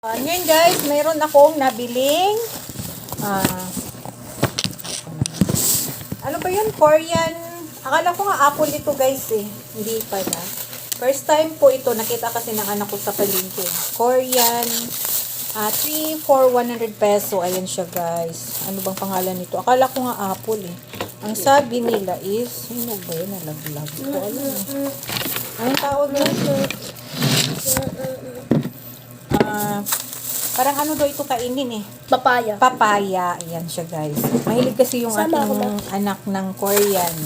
Ngayon guys, mayroon akong nabiling ano ba yun? Korean. Akala ko nga apple ito guys eh. Hindi pala. First time po ito. Nakita kasi ng anak ko sa palengke. Korean. 3 for 100 peso. Ayan siya guys. Ano bang pangalan nito? Akala ko nga apple eh. Ang sabi nila is, ano ba yun? Nalaglag ko. Anong tawag nito? Parang ano daw ito kainin eh. Papaya. Papaya. Ayan siya guys. Mahilig kasi yung Sama ako aking anak ng Korean.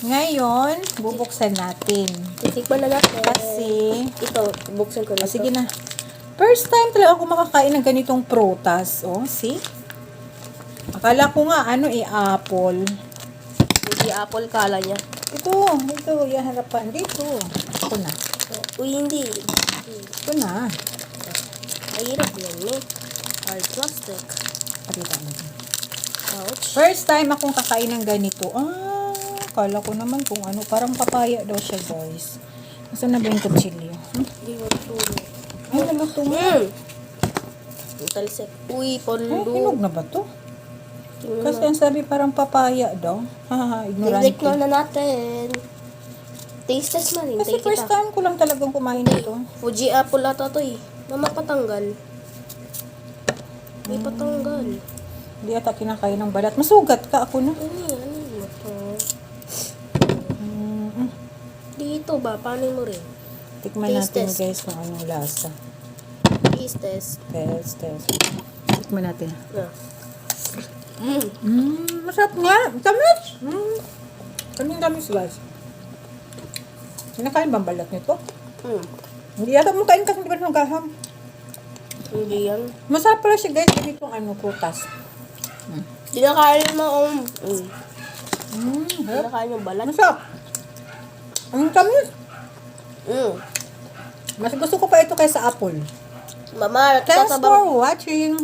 Ngayon, bubuksan natin. Titikman na natin. Kasi, Ito, buksan ko na ito. sige na. First time talaga ako makakain ng ganitong prutas. Oh, see? Akala ko nga ano eh, apple. Hindi apple kala niya. Ito, yung harapan. Dito. Ito na. Uy, hindi. Ito na. Mahirap yan eh. Hard plastic. Pakita mo. Ouch. First time akong kakain ng ganito. Kala ko naman kung ano. Parang papaya daw siya, guys. Nasaan na ba yung kutsilyo? Hindi mo ito. Ay, naluto nga. Ang talsik. Uy, Ay, pondo. hinog na ba to? Tingnan Kasi na. ang sabi parang papaya daw. Haha, ignorante. Titikman na natin. Taste test man. Kasi Hintay first kita. time ko lang talagang kumain nito. Fuji apple ata to eh. Mama patanggal. May patanggal. Hindi ata kinakain ng balat. Masugat ka ako na. Ano yan? Ano mo to? Mm-mm. Dito ba? Paano mo rin? Tikman Taste natin test. guys kung anong lasa. Taste test. Test. Tikman natin. Na. Masarap nga. Tamis. Tamis guys. Kinakain ba ang balat nito? Hindi yata mo kain kasi di ba ng gaham. Hindi yan. Masarap pala siya guys. Ganitong ano, prutas. Dinakain mo ang... Harap. Dinakain yung balat. Masarap. Ang tamis. Mm. Mas gusto ko pa ito kaysa apple. Mama, Thanks tatabang... for watching.